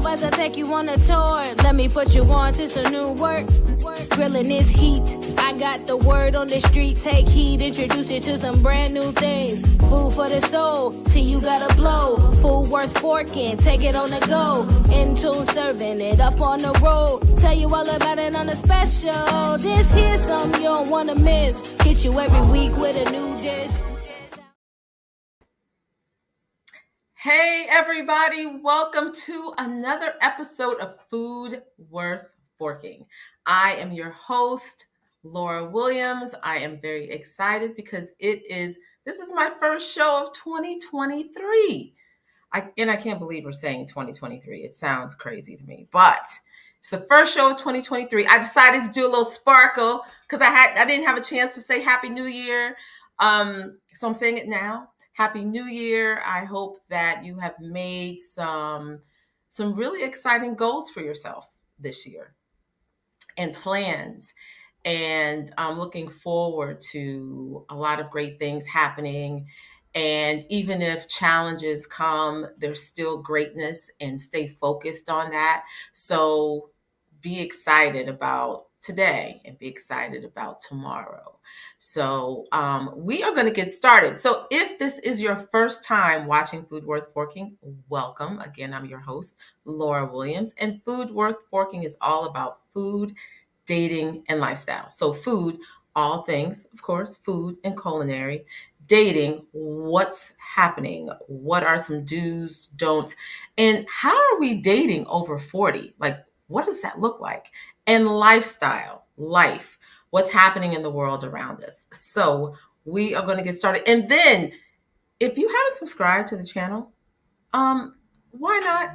about to take you on a tour. Let me put you on to some new work. Grilling this heat. I got the word on the street. Take heed, introduce you to some brand new things. Food for the soul, till you gotta blow. Food worth forking, take it on the go. In tune, serving it up on the road. Tell you all about it on the special. This here's something you don't wanna miss. Hit you every week with a new dish. Hey everybody, welcome to another episode of Food Worth Forking. I am your host, Laura Williams. I am very excited because this is my first show of 2023. I can't believe we're saying 2023. It sounds crazy to me, but it's the first show of 2023. I decided to do a little sparkle because I didn't have a chance to say Happy New Year. So I'm saying it now. Happy New Year. I hope that you have made some really exciting goals for yourself this year and plans. And I'm looking forward to a lot of great things happening. And even if challenges come, there's still greatness, and stay focused on that. So be excited about today and be excited about tomorrow. So we are going to get started. So if this is your first time watching Food Worth Forking, welcome. Again, I'm your host, Laura Williams, and Food Worth Forking is all about food, dating, and lifestyle. So food, all things, of course, food and culinary. Dating, what's happening? What are some do's, don'ts? And how are we dating over 40? Like, what does that look like? And lifestyle, life, what's happening in the world around us. So we are going to get started. And then if you haven't subscribed to the channel, why not?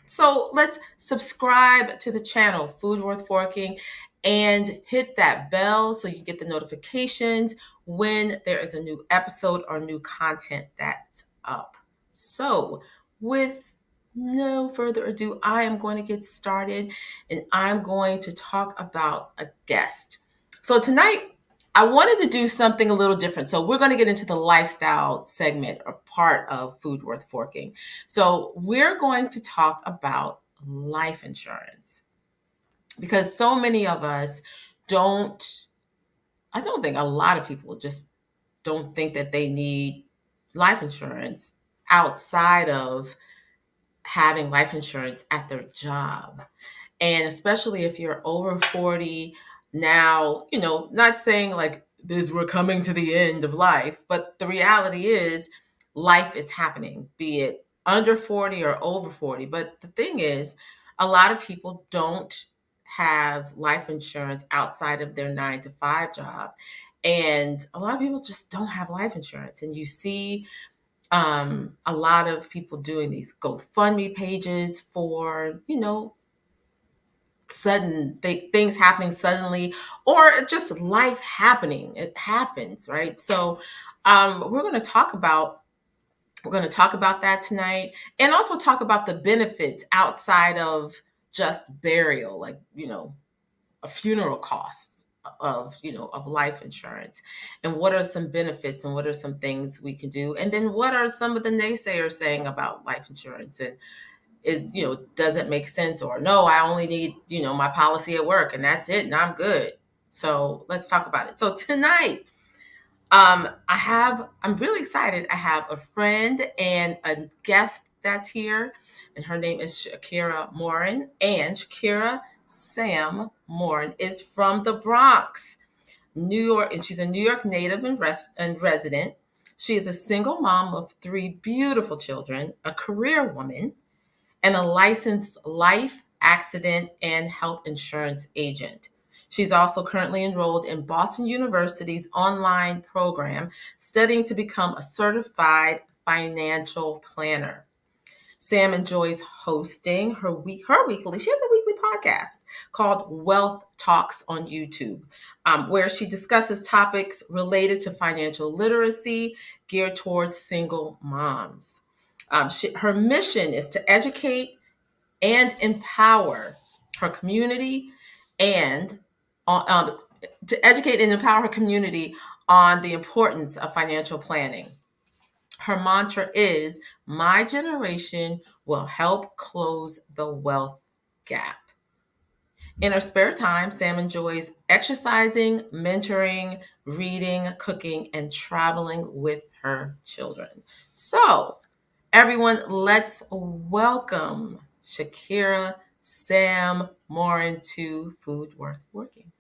So let's subscribe to the channel, Food Worth Forking, and hit that bell so you get the notifications when there is a new episode or new content that's up. So with no further ado, I am going to get started, and I'm going to talk about a guest. So tonight, I wanted to do something a little different. So we're going to get into the lifestyle segment or part of Food Worth Forking. So we're going to talk about life insurance because so many of us I don't think a lot of people just don't think that they need life insurance outside of having life insurance at their job. And especially if you're over 40 now, not saying like this, we're coming to the end of life, but the reality is life is happening, be it under 40 or over 40. But the thing is, a lot of people don't have life insurance outside of their 9-to-5 job. And a lot of people just don't have life insurance. And you see a lot of people doing these GoFundMe pages for, sudden things happening suddenly, or just life happening. It happens, right? So we're going to talk about that tonight, and also talk about the benefits outside of just burial, like a funeral cost of life insurance, and what are some benefits and what are some things we can do, and then what are some of the naysayers saying about life insurance, and does it make sense, or no, I only need my policy at work and that's it and I'm good. So let's talk about it. So tonight I'm really excited. I have a friend and a guest that's here, and her name is Shakira Morin, and Shakira Sam Morin is from the Bronx, New York, and she's a New York native and resident. She is a single mom of 3 beautiful children, a career woman, and a licensed life, accident, and health insurance agent. She's also currently enrolled in Boston University's online program, studying to become a certified financial planner. Sam enjoys hosting her weekly, she has a weekly podcast called Wealth Talks on YouTube, where she discusses topics related to financial literacy geared towards single moms. Her mission is to educate and empower her community and to educate and empower her community on the importance of financial planning. Her mantra is, "My generation will help close the wealth gap. In her spare time, Sam enjoys exercising, mentoring, reading, cooking, and traveling with her children. So, everyone, let's welcome Shakira Sam Morin to Food Worth Working.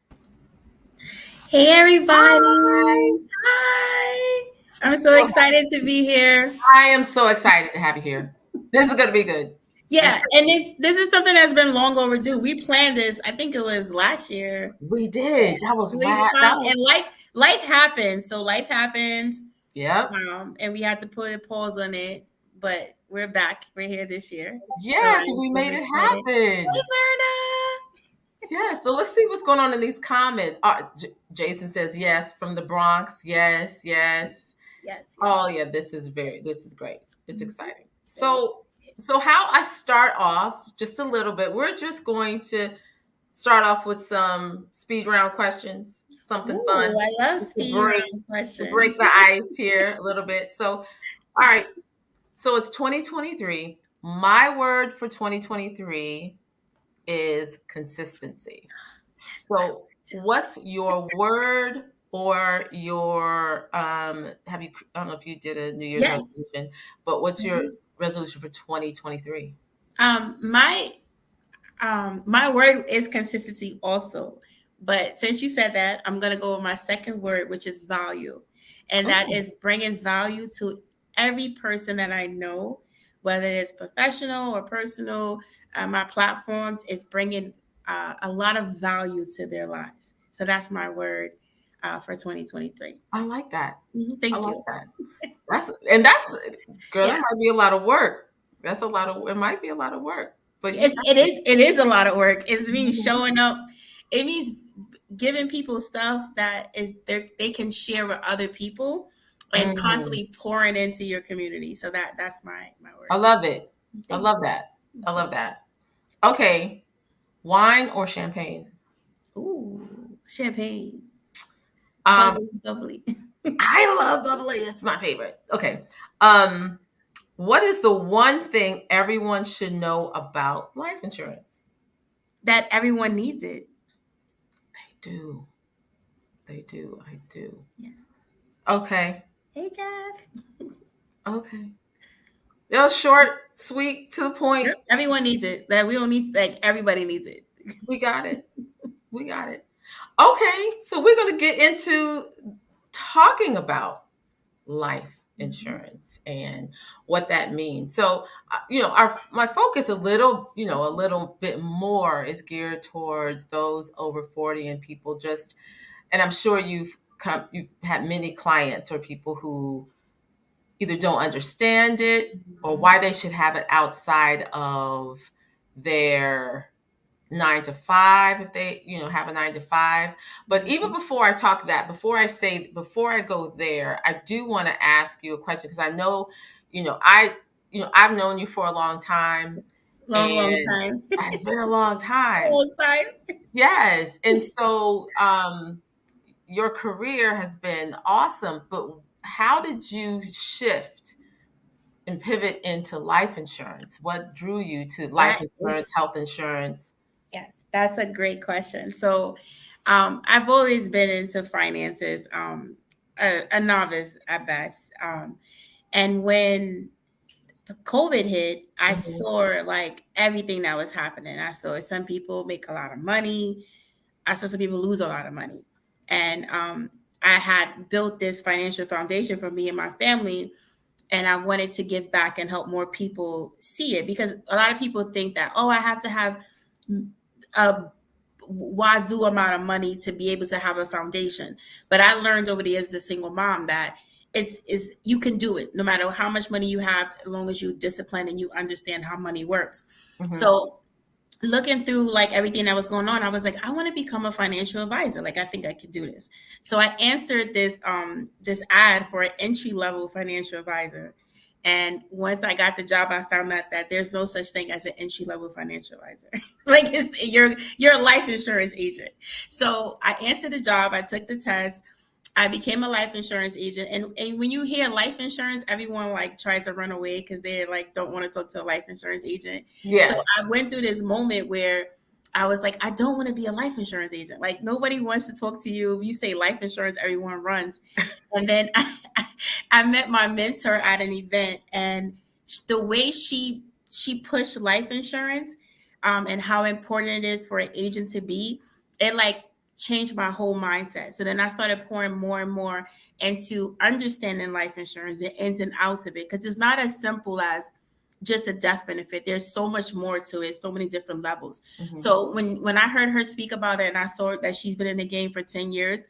Hey everybody. Hi. Hi. I'm so So excited to be here. I am so excited to have you here. This is going to be good. Yeah, and this is something that's been long overdue. We planned this, I think it was last year. We did. That was that was And life happens. So life happens. yep. And we had to put a pause on it, but we're back. We're here this year. So Yes, I'm we so made it excited. happen. Hey Verna. Yeah, so let's see what's going on in these comments. Jason says yes from the Bronx. Yes, yes. Yes, Oh yes. yeah, this is great. It's Mhm. exciting. Very So how I start off just a little bit. We're just going to start off with some speed round questions, something fun Ooh, I love just to speed break round to break questions. the ice here a little bit. So, all right. So it's 2023. My word for 2023 is consistency. So, what's your word or your have you I don't know if you did a New Year's Yes. resolution, but what's your Mhm. resolution for 2023? Um, my my word is consistency also. But since you said that, I'm gonna go with my second word, which is value, and that Oh, is bringing value to every person that I know, whether it's professional or personal. My platforms is bringing a lot of value to their lives. So that's my word for 2023. I like that. I Thank like you. that. That's girl, that Yeah. might be a lot of work. That's a lot of it might be a lot of work, but you Yes, got it it. is. It is a lot of work. It means Mhm. showing up. It means giving people stuff that is they can share with other people, and Mm, constantly pouring into your community. So that's my I word. love it. I Thank love you. that. I love that. Okay, wine or champagne? Ooh, champagne, Um, bubbly, bubbly. I love bubbly. It's my favorite. Okay. Um, what is the one thing everyone should know about life insurance? That everyone needs it. They do. They do. I do. Yes. Okay. Hey, Jeff. Okay. It was short, sweet, to the point. Yep. Everyone needs it. That we don't need. Like everybody needs it. We got it. We got it. Okay. So we're going to get into talking about life Mhm. insurance and what that means. So, our my focus a little bit more is geared towards those over 40 and people just, and I'm sure you've had many clients or people who either don't understand it or Mhm. why they should have it outside of their 9 to 5 if they have a 9 to 5. But even Mhm. before I talk that, before I go there, I do want to ask you a question because I know I've known you for a long time, Long, long and time. it's been a long time. Long time. Yes, and so your career has been awesome, but how did you shift and pivot into life insurance? What drew you to life That insurance, is health insurance? Yes, that's a great question. So, I've always been into finances, a novice at best. And when COVID hit, I Mhm. saw like everything that was happening. I saw some people make a lot of money. I saw some people lose a lot of money. And I had built this financial foundation for me and my family. And I wanted to give back and help more people see it because a lot of people think that, oh, I have to have a wazoo amount of money to be able to have a foundation. But I learned over the years as a single mom that it's you can do it no matter how much money you have, as long as you discipline and you understand how money works. Mhm. So looking through like everything that was going on, I was like, I want to become a financial advisor. Like I think I could do this. So I answered this ad for an entry level financial advisor. And once I got the job, I found out that there's no such thing as an entry level financial advisor. Like you're a life insurance agent. So I answered the job. I took the test. I became a life insurance agent, and when you hear life insurance, everyone like tries to run away because they like don't want to talk to a life insurance agent. So Yes. I went through this moment where I was like, I don't want to be a life insurance agent. Like nobody wants to talk to you. If you say life insurance, everyone runs. And then I met my mentor at an event, and the way she pushed life insurance, and how important it is for an agent to be, it like changed my whole mindset. So then I started pouring more and more into understanding life insurance, the ins and outs of it, because it's not as simple as just a death benefit. There's so much more to it, so many different levels. Mm-hmm. So when I heard her speak about it and I saw that she's been in the game for 10 years,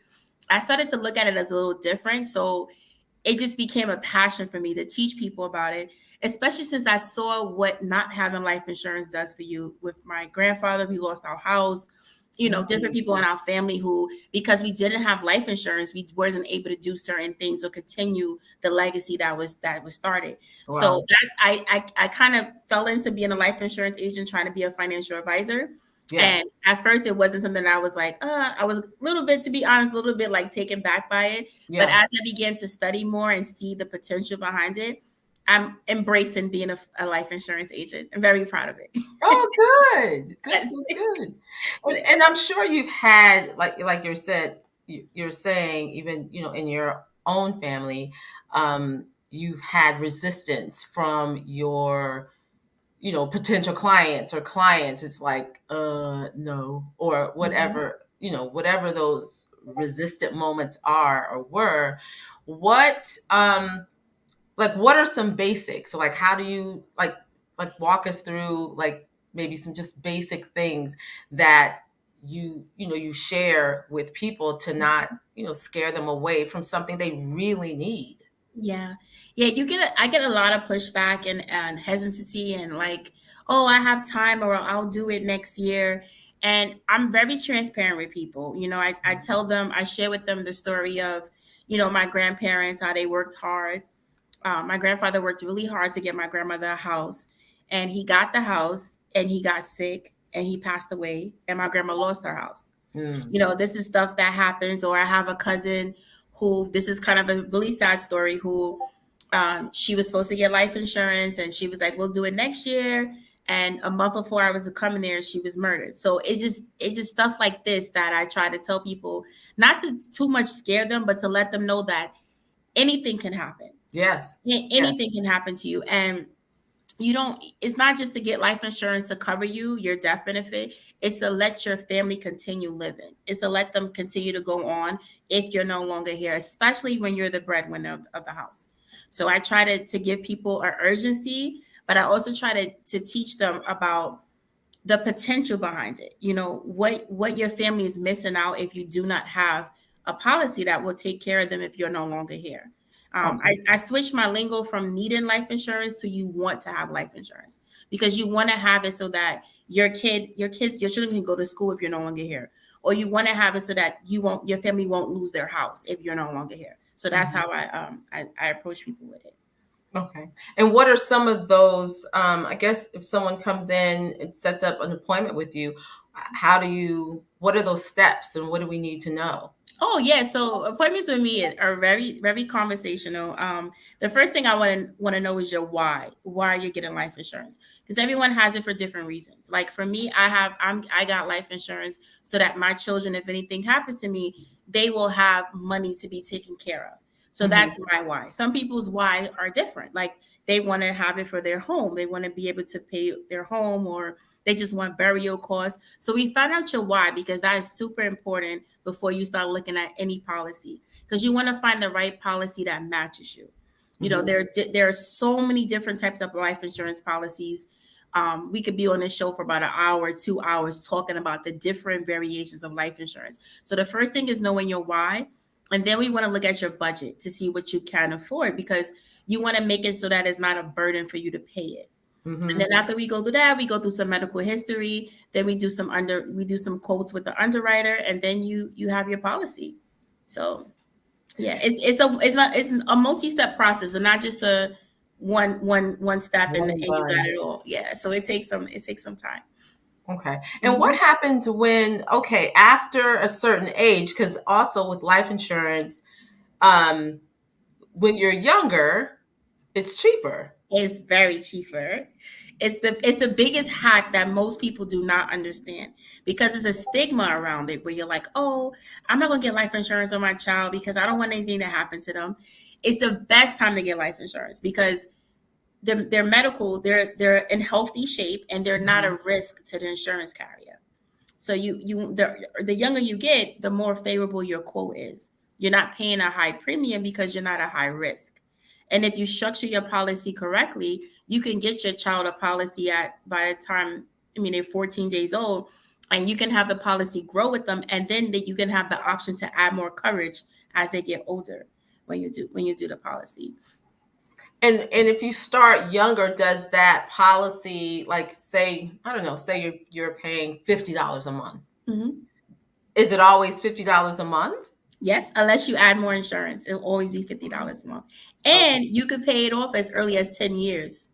I started to look at it as a little different. So it just became a passion for me to teach people about it, especially since I saw what not having life insurance does for you. With my grandfather, we lost our house, different people in our family who, because we didn't have life insurance, we wasn't able to do certain things or continue the legacy that was started. Wow. So that I kind of fell into being a life insurance agent, trying to be a financial advisor. Yeah. And at first, it wasn't something that I was like, I was a little bit, to be honest, a little bit like taken back by it. But Yeah. as I began to study more and see the potential behind it, I'm embracing being a life insurance agent. I'm very proud of it. Oh, good, good, Yes. good, good. And I'm sure you've had, like you said, you're saying, even in your own family, you've had resistance from your potential clients or clients. It's like, no, or Mhm. whatever, whatever those resistant moments are or were. What like what are some basics? So like how do you like walk us through like maybe some just basic things that you share with people to not scare them away from something they really need. Yeah. Yeah, I get a lot of pushback and hesitancy and like, oh, I have time or I'll do it next year. And I'm very transparent with people. I tell them, I share with them the story of, my grandparents, how they worked hard. My grandfather worked really hard to get my grandmother a house, and he got the house and he got sick and he passed away, and my grandma lost her house. Mm. This is stuff that happens. Or I have a cousin who, this is kind of a really sad story, who she was supposed to get life insurance and she was like, we'll do it next year. And a month before I was coming there, she was murdered. So it's just stuff like this that I try to tell people, not to too much scare them, but to let them know that anything can happen. Yes. Yes. Anything can happen to you. And you don't, it's not just to get life insurance to cover your death benefit. It's to let your family continue living. It's to let them continue to go on if you're no longer here, especially when you're the breadwinner of the house. So I try to give people an urgency, but I also try to teach them about the potential behind it. What your family is missing out if you do not have a policy that will take care of them if you're no longer here. Okay. I switched my lingo from needing life insurance to you want to have life insurance, because you want to have it so that your children can go to school if you're no longer here, or you want to have it so that your family won't lose their house if you're no longer here. So that's Mhm. how I approach people with it. Okay. And what are some of those, I guess if someone comes in and sets up an appointment with you, what are those steps and what do we need to know? Oh yeah, so appointments with me are very, very conversational. The first thing I want to know is your why. Why you're getting life insurance? Because everyone has it for different reasons. Like for me, I got life insurance so that my children, if anything happens to me, they will have money to be taken care of. So Mhm. that's my why. Some people's why are different. Like they want to have it for their home. They want to be able to pay their home, or they just want burial costs. So we find out your why, because that is super important before you start looking at any policy, because you want to find the right policy that matches you. Mhm. There are so many different types of life insurance policies. We could be on this show for about an hour, 2 hours talking about the different variations of life insurance. So the first thing is knowing your why. And then we want to look at your budget to see what you can afford, because you want to make it so that it's not a burden for you to pay it. And Mhm. then after we go through that, we go through some medical history. Then we do some quotes with the underwriter, and then you have your policy. So yeah, it's a multi-step process, and not just a one step and One and you got done. it all. Yeah, so it takes some time. Okay. And what Mhm. happens when, okay, after a certain age, because also with life insurance, Um, when you're younger, it's cheaper. It's very cheaper. It's the biggest hack that most people do not understand because there's a stigma around it where you're like, oh, I'm not gonna get life insurance on my child because I don't want anything to happen to them. It's the best time to get life insurance because they're medical, they're in healthy shape and they're not a risk to the insurance carrier. So the younger you get, the more favorable your quote is. You're not paying a high premium because you're not a high risk. And if you structure your policy correctly, you can get your child a policy at by the time, I mean, they're 14 days old, and you can have the policy grow with them, and then that you can have the option to add more coverage as they get older when you do the policy. And if you start younger, does that policy, like, say, I don't know, say you're paying $50 a month. Mhm. Is it always $50 a month? Yes, unless you add more insurance, it'll always be $50 a month. Okay. And you could pay it off as early as 10 years.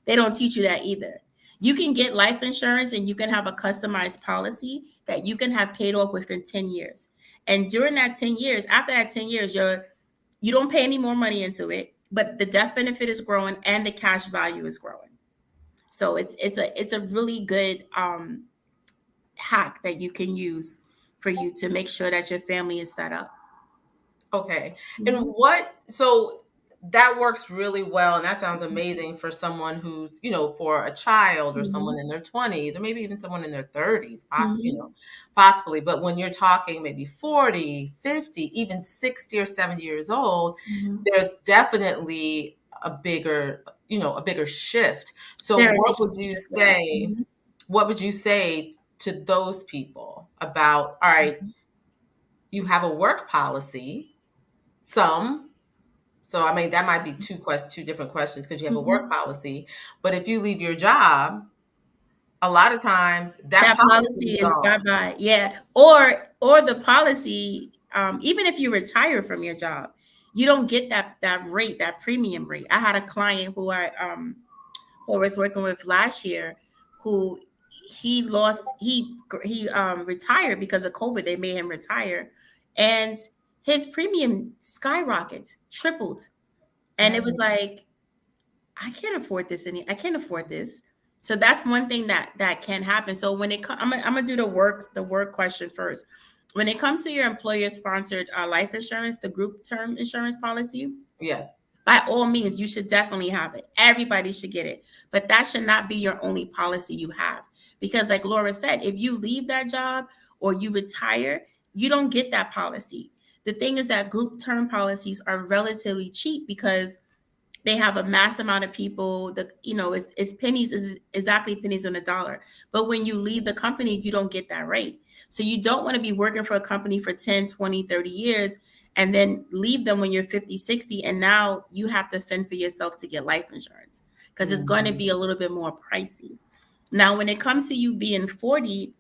They don't teach you that either. You can get life insurance and you can have a customized policy that you can have paid off within 10 years. And during that 10 years, after that 10 years, you don't pay any more money into it, but the death benefit is growing and the cash value is growing. So it's a really good hack that you can use for you to make sure that your family is set up. Okay. And Mhm. so that works really well. And that sounds amazing for someone who's, for a child or someone Mhm. in their 20s or maybe even someone in their 30s, Mhm. possibly. But when you're talking maybe 40, 50, even 60 or 70 years old, Mhm. there's definitely a bigger shift. So There is a huge shift with that. Mhm. what would you say to those people about, all right, you have a work policy, some. So I mean that might be two different questions because you have a work Mhm. policy. But if you leave your job, a lot of times that That policy is policy is gone. bye-bye. Yeah. Or the policy, even if you retire from your job, you don't get that rate, that premium rate. I had a client who I was working with last year who he retired because of COVID. They made him retire. And his premium skyrocketed, tripled. And it was Mm, like, I can't afford this. So that's one thing that can happen. So when I'm gonna do the work question first. When it comes to your employer sponsored life insurance, the group term insurance policy, yes. by all means, you should definitely have it. Everybody should get it. But that should not be your only policy you have. Because, like Laura said, if you leave that job or you retire, you don't get that policy. The thing is that group term policies are relatively cheap because they have a mass amount of people. It's pennies, is exactly pennies on a dollar. But when you leave the company, you don't get that rate. So you don't want to be working for a company for 10, 20, 30 years and then leave them when you're 50, 60, and now you have to fend for yourself to get life insurance because it's going to Mhm. be a little bit more pricey. Now when it comes to you being 40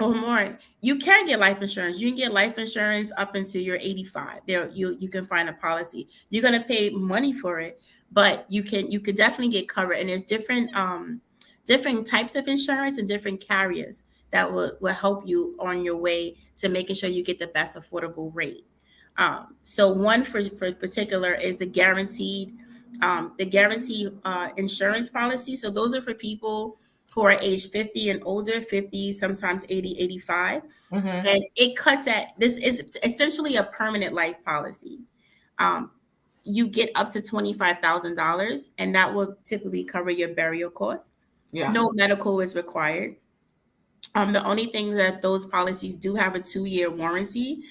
or more, you can get life insurance. You can get life insurance up until you're 85. There, you can find a policy. You're gonna pay money for it, but you could definitely get covered. And there's different types of insurance and different carriers that will help you on your way to making sure you get the best affordable rate. So one for particular is the guaranteed insurance policy. So those are for people who are age 50 and older, 50, sometimes 80, 85. Mhm. And it cuts at this is essentially a permanent life policy. Um, you get up to $25,000, and that will typically cover your burial costs. Yeah. No medical is required. The only thing that those policies do have a 2-year warranty.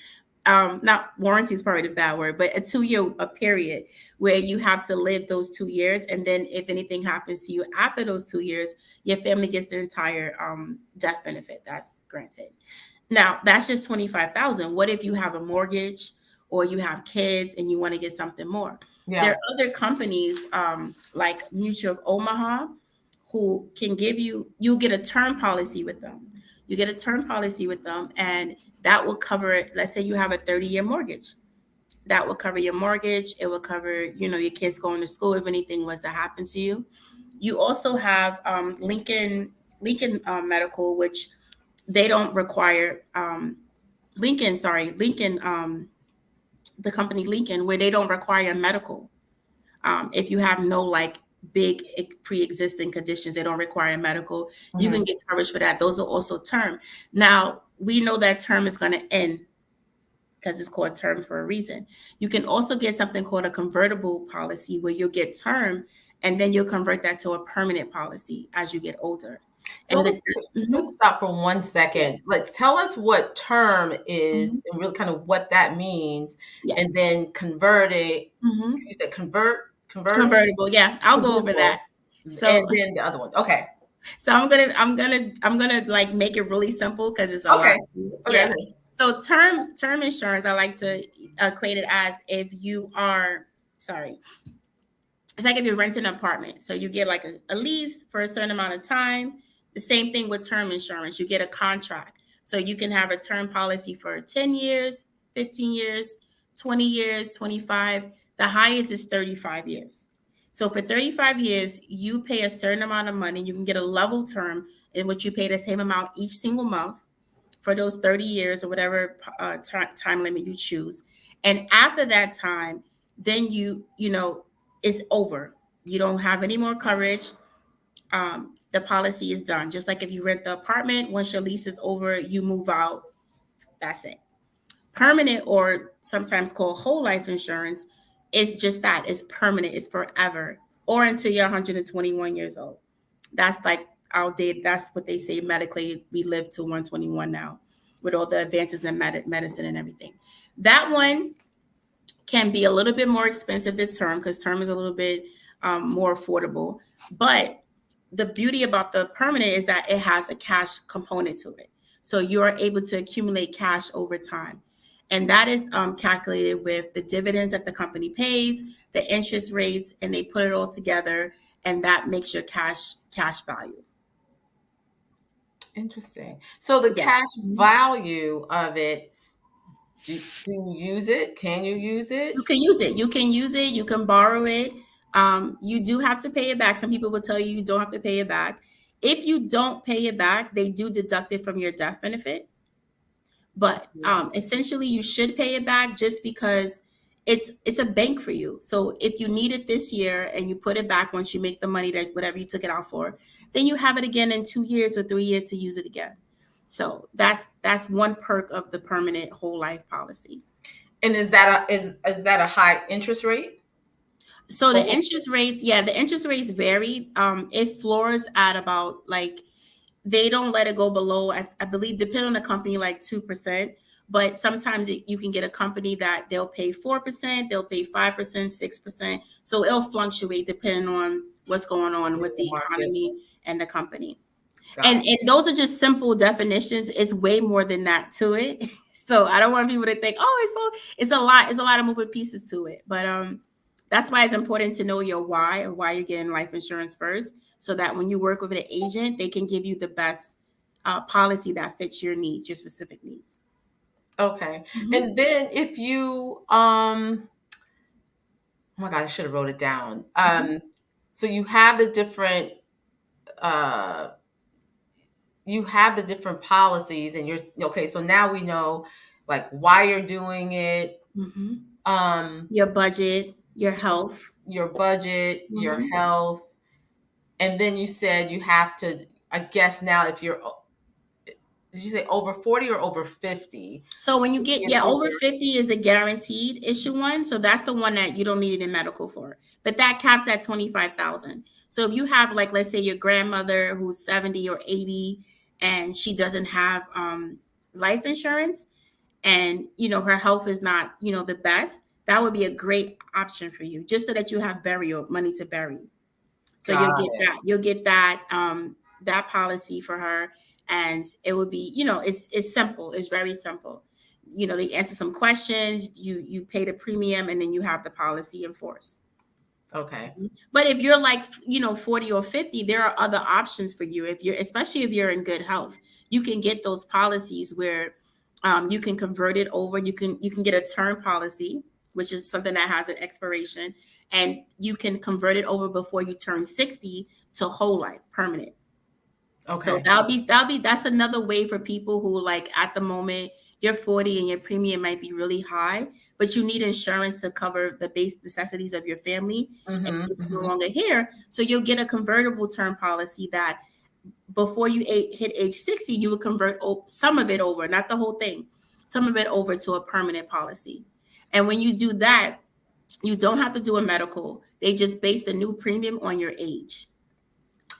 Not warranty is probably the bad word, but a 2-year a period where you have to live those 2 years, and then if anything happens to you after those 2 years, your family gets the entire death benefit that's granted. Now that's just 25,000. What if you have a mortgage or you have kids and you want to get something more? There Yeah. are other companies like Mutual of Omaha who can give you'll get a term policy with them. You get a term policy with them, and that will cover it. Let's say you have a 30-year mortgage. That will cover your mortgage. It will cover, your kids going to school if anything was to happen to you. You also have Lincoln Medical, which they don't require Lincoln the company Lincoln, where they don't require medical. If you have no like big pre-existing conditions, they don't require medical. You can Mhm. get coverage for that. Those are also term. Now we know that term is going to end because it's called term for a reason. You can also get something called a convertible policy where you'll get term and then you'll convert that to a permanent policy as you get older. So And let's stop for one yeah, second. Like, tell us what term mhm, is and really kind of what that means, and yes, then convert it. hmm You said convert, convertible. Yeah, I'll go over that. convertible, So and then the other one. Okay, So I'm gonna like make it really simple because it's a lot. okay, okay, Yeah. okay. So term insurance, I like to equate it as if you are sorry, it's like if you're renting an apartment. So you get like a lease for a certain amount of time. The same thing with term insurance. You get a contract. So you can have a term policy for 10 years, 15 years, 20 years, 25. The highest is 35 years. So for 35 years, you pay a certain amount of money. You can get a level term in which you pay the same amount each single month for those 30 years or whatever time limit you choose. And after that time, then it's over. You don't have any more coverage. The policy is done. Just like if you rent the apartment, once your lease is over, you move out. That's it. Permanent, or sometimes called whole life insurance, is just that. It's permanent. It's forever, or until you're 121 years old. That's like outdated. That's what they say medically. We live to 121 now, with all the advances in medicine and everything. That one can be a little bit more expensive than term because term is a little bit more affordable. But the beauty about the permanent is that it has a cash component to it. So you're able to accumulate cash over time. And that is calculated with the dividends that the company pays, the interest rates, and they put it all together. And that makes your cash value. Interesting. So the Yes. cash value of it, do you use it? Can you use You it? can use it. You can use it. You can borrow it. You do have to pay it back. Some people will tell you you don't have to pay it back. If you don't pay it back, they do deduct it from your death benefit. But essentially, you should pay it back just because it's a bank for you. So if you need it this year and you put it back once you make the money that whatever you took it out for, then you have it again in 2 years or 3 years to use it again. So that's one perk of the permanent whole life policy. And is that a high interest rate? So the Or interest rates, yeah, the interest rates vary. It floors at about like they don't let it go below, I believe, depending on the company, like 2%. But sometimes you can get a company that they'll pay 4%, they'll pay 5%, 6%. So it'll fluctuate depending on what's going on with the the market? economy and the company. Got And those are just simple definitions. It's way more than that to it. So I don't want people to think, oh, it's a lot of moving pieces to it. But that's why it's important to know your why or why you're getting life insurance first, so that when you work with an agent, they can give you the best policy that fits your needs, your specific needs. Okay. Mhm. And then if you oh my God, I should have wrote it down. Mhm. So uh you have the different policies, and you're okay. So now we know like why you're doing it, Mhm. um, Your budget, your health. your budget, your Mhm. health, and then you said you have to. I guess now if you're did you say over 40 or over 50? So when you 50 get, and yeah, over. over 50 is a guaranteed issue one. So that's the one that you don't need it in medical for. But that caps at 25,000. So if you have like let's say your grandmother who's 70 or 80 and she doesn't have life insurance, and her health is not, the best, that would be a great option for you, just so that you have burial money to bury. So Got you'll get that policy for her, and it would be, it's simple. It's very simple. They answer some questions, you pay the premium, and then you have the policy in force. okay. But if you're like, 40 or 50, there are other options for you. Especially if you're in good health, you can get those policies where you can convert it over. You can get a term policy, which is something that has an expiration, and you can convert it over before you turn 60 to whole life permanent. So Okay. that's another way for people who like at the moment you're 40 and your premium might be really high, but you need insurance to cover the base necessities of your family and Mm-hmm. it's no Mm-hmm. longer here. So you'll get a convertible term policy that before you hit age 60, you would convert some of it over, not the whole thing, some of it over to a permanent policy. And when you do that, you don't have to do a medical. They just base the new premium on your age.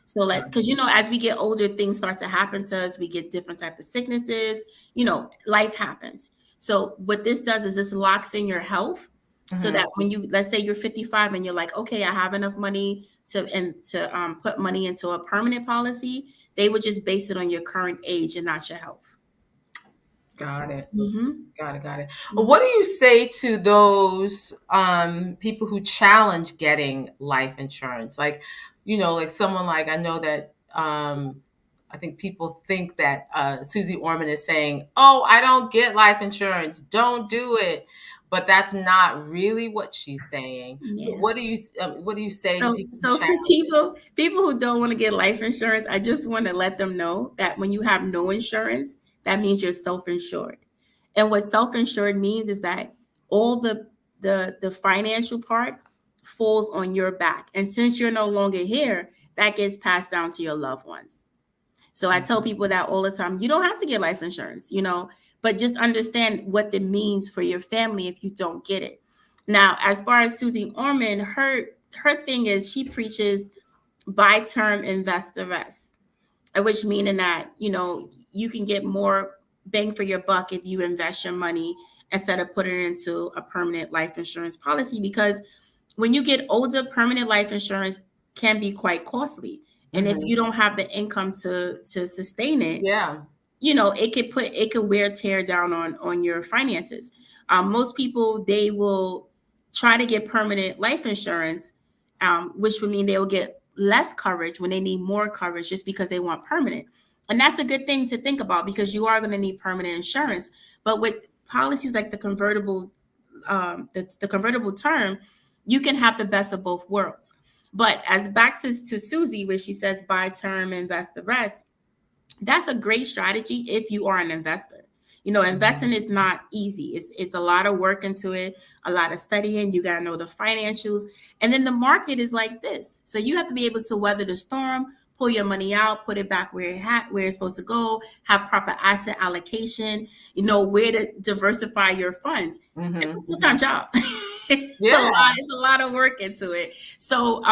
So like, because as we get older, things start to happen to us. We get different type of sicknesses. Life happens. So what this does is this locks in your health, so Mm-hmm. that when let's say you're 55 and you're like, okay, I have enough money to put money into a permanent policy. They would just base it on your current age and not your health. Got it. Mm-hmm. Got it. Got it. Well, Mm-hmm. what do you say to those people who challenge getting life insurance? Like, like someone like I know that I think people think that Susie Orman is saying, "Oh, I don't get life insurance. Don't do it." But that's not really what she's saying. Yeah. What do you say to people who So for challenge? people who don't want to get life insurance, I just want to let them know that when you have no insurance, that means you're self-insured. And what self-insured means is that all the financial part falls on your back. And since you're no longer here, that gets passed down to your loved ones. So I tell people that all the time. You don't have to get life insurance, but just understand what it means for your family if you don't get it. Now, as far as Susie Orman, her thing is she preaches buy term, invest the rest, which meaning that you can get more bang for your buck if you invest your money instead of putting it into a permanent life insurance policy, because when you get older, permanent life insurance can be quite costly. And if Mm-hmm. you don't have the income to sustain it, Yeah. it could wear tear down on your finances. Most people, they will try to get permanent life insurance, which would mean they will get less coverage when they need more coverage just because they want permanent. And that's a good thing to think about, because you are going to need permanent insurance. But with policies like the convertible term, you can have the best of both worlds. But as back to Susie, where she says buy term, invest the rest, that's a great strategy if you are an investor. Investing is not easy. It's a lot of work into it, a lot of studying. You got to know the financials. And then the market is like this. So you have to be able to weather the storm, pull your money out, put it back where it's supposed to go, have proper asset allocation, where to diversify your funds. It's a Mm-hmm. full-time job. Yeah. It's a lot of work into it. So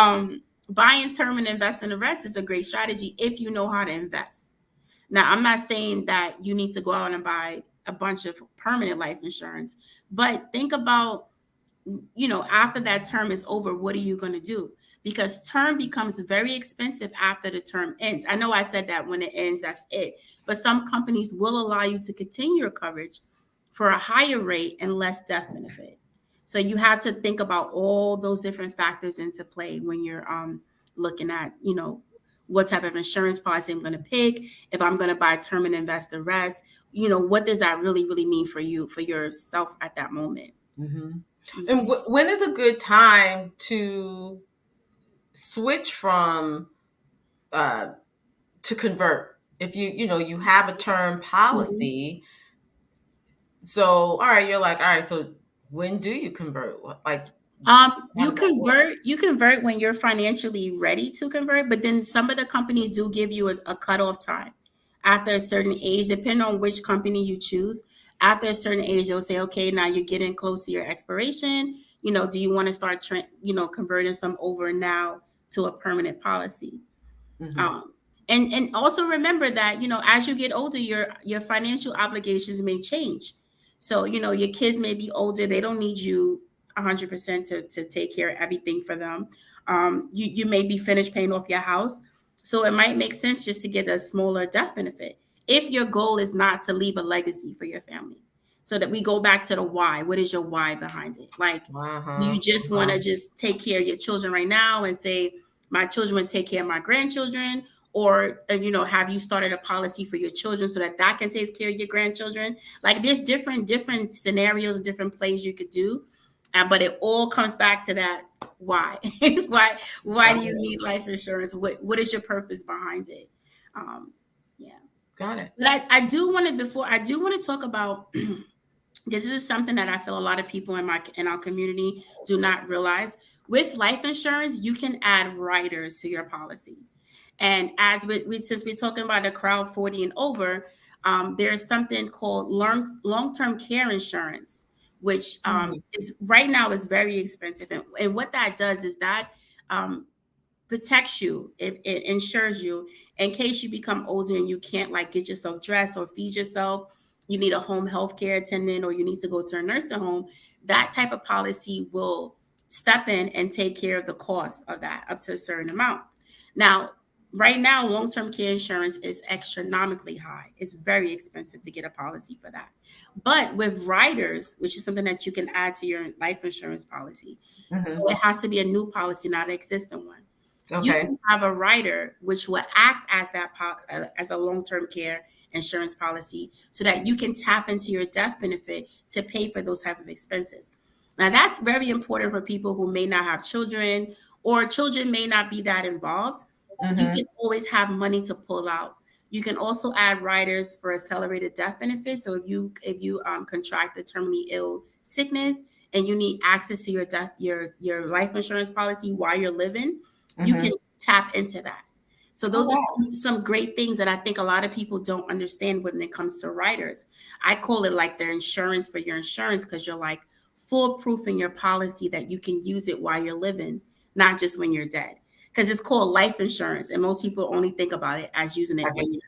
buying term and investing the rest is a great strategy if you know how to invest. Now, I'm not saying that you need to go out and buy a bunch of permanent life insurance, but think about, after that term is over, what are you going to do? Because term becomes very expensive after the term ends. I know I said that when it ends, that's it. But some companies will allow you to continue your coverage for a higher rate and less death benefit. So you have to think about all those different factors into play when you're looking at, what type of insurance policy I'm going to pick, if I'm going to buy term and invest the rest, what does that really, really mean for you, for yourself at that moment? Mm-hmm. And Mhm. when is a good time to switch from uh, to convert? If you have a term Mhm. policy, so all right, you're like, all right, so when do you convert? Like, how does that work? You convert when you're financially ready to convert, but then some of the companies do give you a cutoff time after a certain age, depending on which company you choose. After a certain age, they'll say, okay, now you're getting close to your expiration. Do you want to start, converting some over now to a permanent policy? Mm-hmm. And also remember that as you get older, your financial obligations may change. So your kids may be older; they don't need you 100% to take care of everything for them. You may be finished paying off your house, so it might make sense just to get a smaller death benefit if your goal is not to leave a legacy for your family. So that we go back to the why. What is your why behind it? Like, you Uh-huh. just want Uh-huh. to just take care of your children right now and say, my children will take care of my grandchildren, or have you started a policy for your children so that that can take care of your grandchildren? Like, there's different scenarios, different plays you could do, but it all comes back to that why. Why Got do you it. need life insurance? What is your purpose behind it? um yeah. Got it. But I do want to talk about this is something that I feel a lot of people in our community do not realize. With life insurance, you can add riders to your policy. And as since we're talking about the crowd 40 and over, there's something called long-term care insurance, which Mhm. is right now is very expensive. And what that does is that um, protects you. It insures you in case you become older and you can't like get yourself dressed or feed yourself. You need a home health care attendant or you need to go to a nursing home. That type of policy will step in and take care of the cost of that up to a certain amount. Now, right now, long-term care insurance is astronomically high. It's very expensive to get a policy for that. But with riders, which is something that you can add to your life insurance policy, Mhm. so it has to be a new policy, not an existing one. You Okay. can have a rider which will act as as a long-term care insurance policy so that you can tap into your death benefit to pay for those type of expenses. Now that's very important for people who may not have children or children may not be that involved. You Mhm. can always have money to pull out. You can also add riders for accelerated death benefits. So if you contract the terminally ill sickness and you need access to your life insurance policy while you're living, you can Mhm. tap into that. So Oh those are wow. some great things that I think a lot of people don't understand when it comes to riders. I call it like their insurance for your insurance because you're like foolproof in your policy that you can use it while you're living, not just when you're dead. Because it's called life insurance, and most people only think about it as using it when you're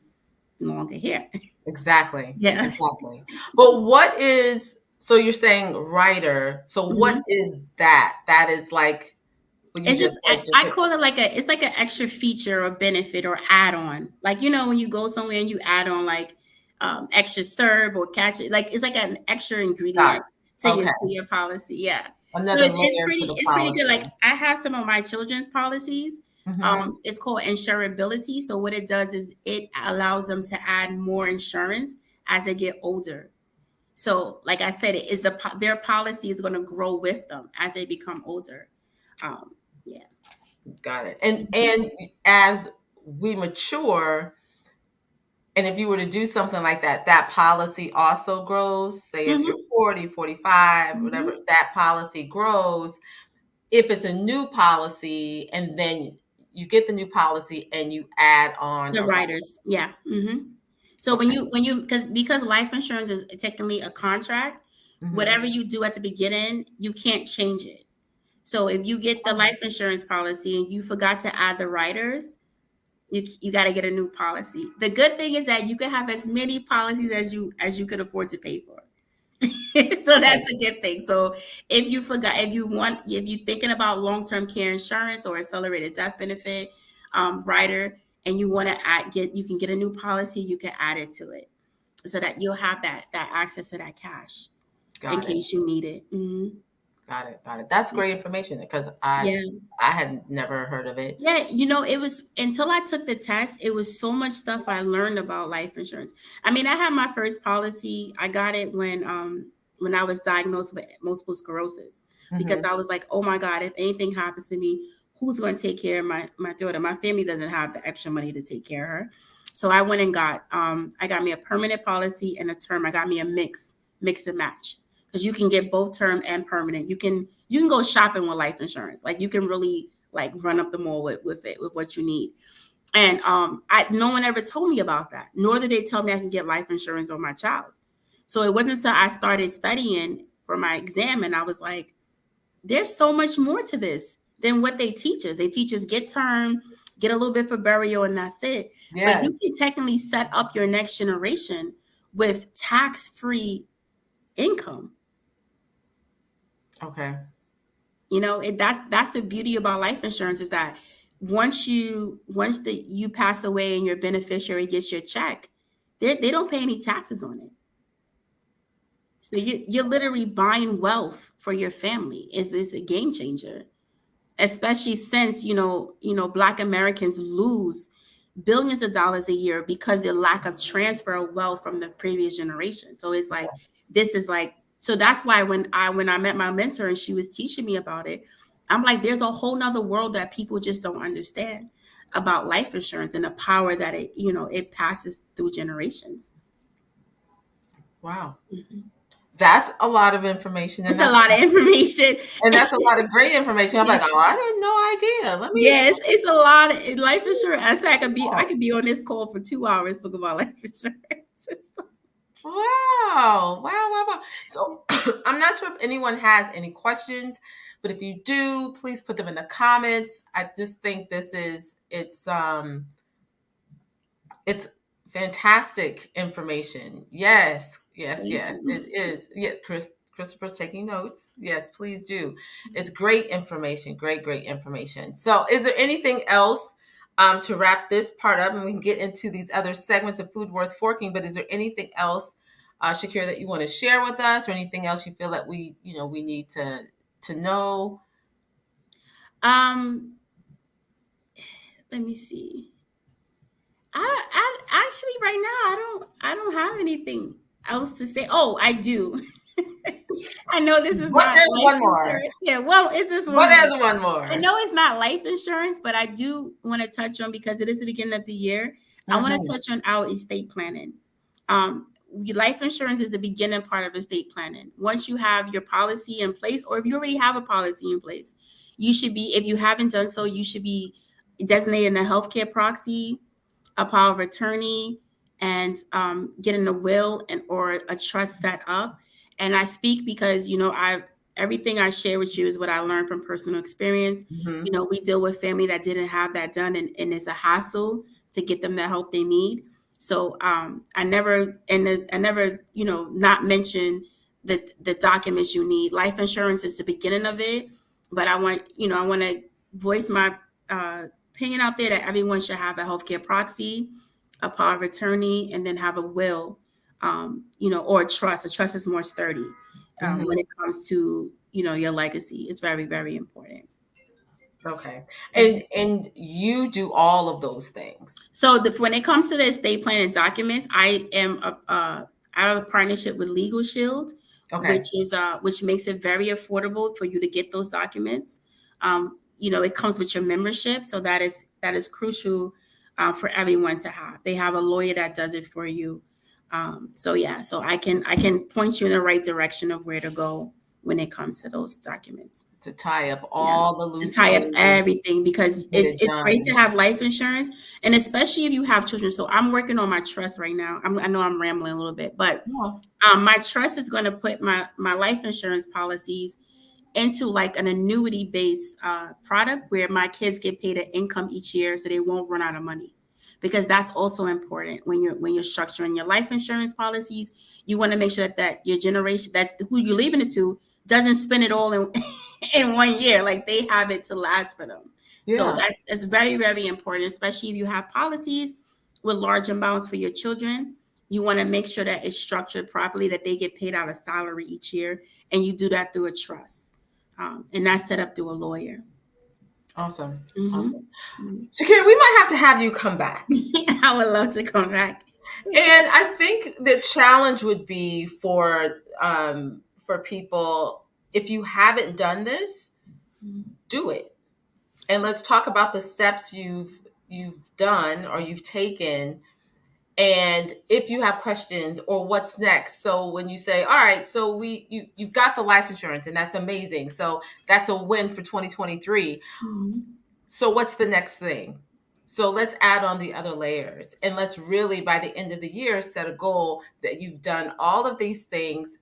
no longer here. Exactly. Yeah. Exactly. But what is, so you're saying writer. So what Mhm. is that? That is like what you It's just just said, just I a, call it like it's like an extra feature or benefit or add on. Like you know when you go somewhere and you add on like extra serve or catch it, like it's like an extra got ingredient it. Okay. to your policy. Yeah. So Another layer to the it's pretty good. Like policy. I have some of my children's policies. Mhm. It's called insurability. So what it does is it allows them to add more insurance as they get older. So, like I said, it is their policy is going to grow with them as they become older. Yeah. Got it. And Mhm. and as we mature, and if you were to do something like that, that policy also grows. Say if you're Mhm. 40, 45, whatever, Mhm. that policy grows. If it's a new policy and then you get the new policy and you add on The a right. writers, yeah. So Okay. when you because life insurance is technically a contract, Hmm. whatever you do at the beginning, you can't change it. So if you get the life insurance policy and you forgot to add the writers, you got to get a new policy. The good thing is that you can have as many policies as you could afford to pay for. So Okay. that's a good thing. So if you forgot, if you're thinking about long-term care insurance or accelerated death benefit rider, and you want to you can get a new policy, you can add it to it so that you'll have that access to that cash in Got it. case you need it. Got it. Got it. That's great information because Yeah. I had never heard of it. Yeah, it was until I took the test, it was so much stuff I learned about life insurance. I mean, I had my first policy. I got it when I was diagnosed with multiple sclerosis because Hmm. I was like, "Oh my God, if anything happens to me, who's going to take care of my daughter? My family doesn't have the extra money to take care of her." So I went and I got me a permanent policy and a term. I got me a mix and match because you can get both term and permanent. You can go shopping with life insurance. Like you can really like run up the mall with it with what you need. And I no one ever told me about that, nor did they tell me I can get life insurance on my child. So it wasn't until I started studying for my exam and I was like, there's so much more to this than what they teach us. They teach us get term, get a little bit for burial, and that's it. But you Yes. can technically set up your next generation with tax-free income. Okay. That's the beauty about life insurance is that once you pass away and your beneficiary gets your check, they don't pay any taxes on it. So you're literally buying wealth for your family. Is a game changer, especially since Black Americans lose billions of dollars a year because the lack of transfer of wealth from the previous generation. So it's like this is like so that's why when I met my mentor and she was teaching me about it, I'm like, there's a whole nother world that people just don't understand. about life insurance and the power that it passes through generations. Wow. Mhm. That's a lot of information, It's a lot of information. and that's a lot of great information. I'm like, Yes. oh, I had no idea. Let me. Yes, it's a lot of life insurance. I said I Oh, could be on this call for 2 hours talking about life insurance. wow, wow, wow, wow. So I'm not sure if anyone has any questions, but if you do, please put them in the comments. I just think it's fantastic information. Yes, yes, Thank yes, you. it is. Yes, Christopher's taking notes. Yes, please do. It's great information. Great, great information. So, is there anything else to wrap this part up, and we can get into these other segments of food worth forking? But is there anything else, Shakira, that you want to share with us, or anything else you feel that we need to know? Um, Let me see. I actually right now I don't have anything else to say. Oh, I do. I know this is But not there's life one more. insurance. Yeah, well, it's just But one more. there's one I more. know it's not life insurance, but I do want to touch on, because it is the beginning of the year. I want to Mhm. touch on our estate planning. Life insurance is the beginning part of estate planning. Once you have your policy in place, or if you already have a policy in place, you should be, if you haven't done so, you should be designating a healthcare proxy, a power of attorney, and getting a will and or a trust set up. And I speak because I everything I share with you is what I learned from personal experience. Mhm. We deal with family that didn't have that done, and it's a hassle to get them the help they need. So I never not mention the documents you need. Life insurance is the beginning of it, but I want to voice my opinion out there that everyone should have a healthcare proxy, a power of attorney, and then have a will, or a trust. A trust is more sturdy when Mhm. it comes to your legacy. It's very, very important. Okay. Mhm. And you do all of those things. So when it comes to the estate plan and documents, I have a partnership with Legal Shield, Okay. which makes it very affordable for you to get those documents. It comes with your membership, so that is crucial for everyone to have. They have a lawyer that does it for you. So yeah, so I can point you in the right direction of where to go when it comes to those documents. To tie up Yeah, all the and loose tie up ends, everything, because get it's it it's great to done. have life insurance, and especially if you have children. So I'm working on my trust right now. I know I'm rambling a little bit, but Yeah. my trust is going to put my life insurance policies into like an annuity based product where my kids get paid an income each year, so they won't run out of money. Because that's also important when you're structuring your life insurance policies. You want to make sure that your generation, that who you're leaving it to, doesn't spend it all in in one year. Like, they have it to last for them. So Yeah. that's very, very important, especially if you have policies with large amounts for your children. You want to make sure that it's structured properly, that they get paid out a salary each year, and you do that through a trust, and that's set up through a lawyer. Awesome. Awesome. Mm-hmm. Shakira, we might have to have you come back. I would love to come back. And I think the challenge would be for people, if you haven't done this, do it. And let's talk about the steps you've done or you've taken, and if you have questions or what's next. So when you say, all right, so you've got the life insurance, and that's amazing, so that's a win for 2023. Mhm. So what's the next thing? So let's add on the other layers, and let's really, by the end of the year, set a goal that you've done all of these things.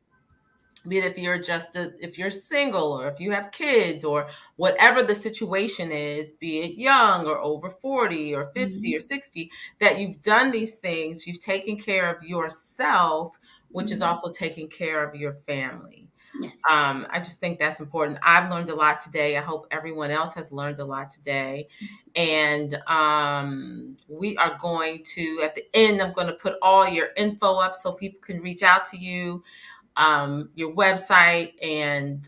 Be it if you're single, or if you have kids, or whatever the situation is, be it young or over 40 or 50 or Mhm. 60, that you've done these things, you've taken care of yourself, which is Mhm. also taking care of your family. Yes. I just think that's important. I've learned a lot today. I hope everyone else has learned a lot today. And we are going to, at the end, I'm going to put all your info up so people can reach out to you, your website, and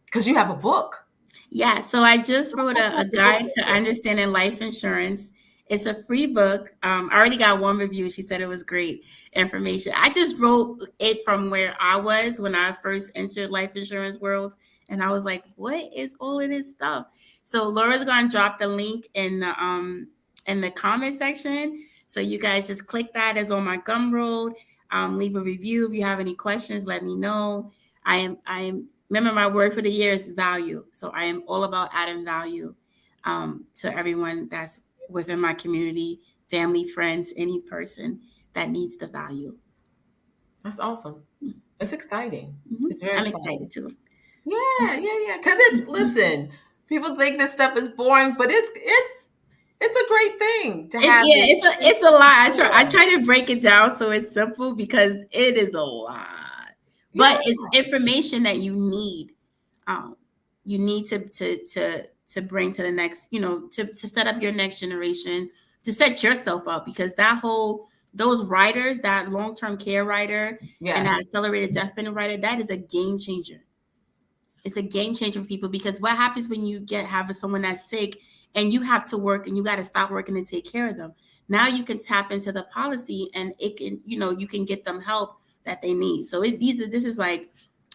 because you have a book. Yeah, so I just wrote Talk a about the book guide to real quick. understanding life insurance. It's a free book. I already got one review. She said it was great information. I just wrote it from where I was when I first entered life insurance world, and I was like, "What is all of this stuff?" So Laura's gonna drop the link in the comment section. So you guys just click that. It's on my Gumroad. Leave a review. If you have any questions, let me know. I am remember my word for the year is value. So I am all about adding value to everyone that's within my community, family, friends, any person that needs the value. That's awesome. It's exciting. Mhm. It's very I'm exciting. excited too. Yeah. Because it's listen, people think this stuff is boring, but it's a great thing to have Yeah, this. it's a lot. I Yeah. try to break it down so it's simple because it is a lot, Yeah. but it's information that you need. Um, you need to bring to the next, to set up your next generation, to set yourself up because those writers, that long term care writer, and Yes. that accelerated death benefit writer, that is a game changer. It's a game changer for people because what happens when you have someone that's sick and you have to work and you got to stop working and take care of them. Now you can tap into the policy and it can, you can get them help that they need. So this is like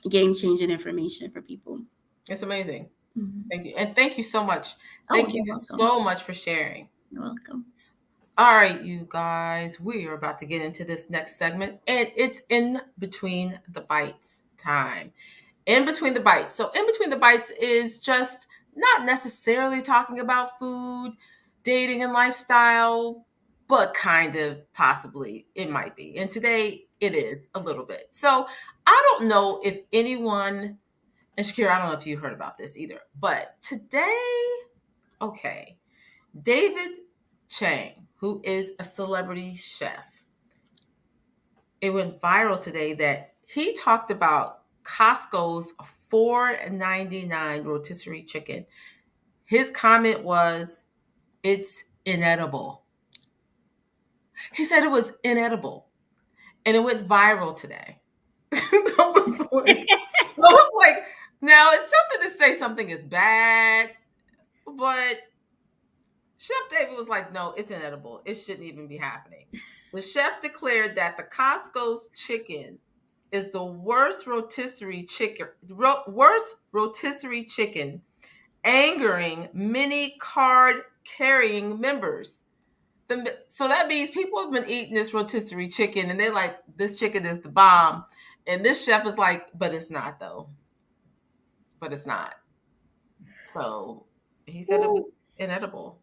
game changing information for people. It's amazing. Mhm. Thank you. And thank you so much. Oh, Thank you you're welcome. so much for sharing. You're welcome. All right, you guys, we are about to get into this next segment, and it's in between the bites time. In between the bites. So, in between the bites is just not necessarily talking about food, dating, and lifestyle, but kind of possibly it might be. And today it is a little bit. So, I don't know if anyone, and Shakira, I don't know if you heard about this either, but today, okay, David Chang, who is a celebrity chef, it went viral today that he talked about Costco's $4.99 rotisserie chicken. His comment was, "It's inedible." He said it was inedible, and it went viral today. I was like, now it's something to say something is bad, but Chef David was like, no, it's inedible. It shouldn't even be happening. The chef declared that the Costco's chicken is the worst rotisserie chicken, angering many card carrying members. So that means people have been eating this rotisserie chicken and they're like, this chicken is the bomb. And this chef is like, but it's not though. But it's not. So he said it was inedible.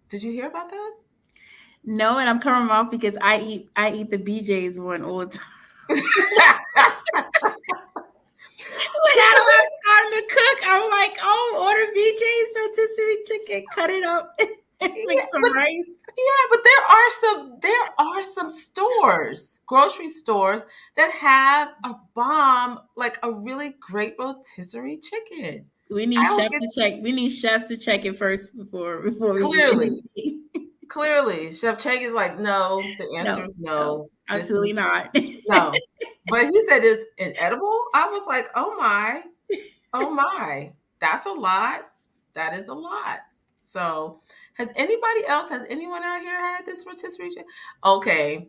Did you hear about that? No, and I'm covering my mouth because I eat the BJ's one all the time. When I don't have time to cook, I'm like, oh, order BJ's rotisserie chicken, cut it up, and make Yeah, some but rice. yeah, but there are some stores, grocery stores that have a bomb, like a really great rotisserie chicken. We need I don't chef get to check. We need chef to check it first before we eat clearly, anything. clearly, Chef Chang is like, no, the answer No, is no, no. This is absolutely not. no. But he said it's inedible. I was like, oh my, that's a lot. That is a lot. So, has anyone out here had this rotisserie chicken? Okay.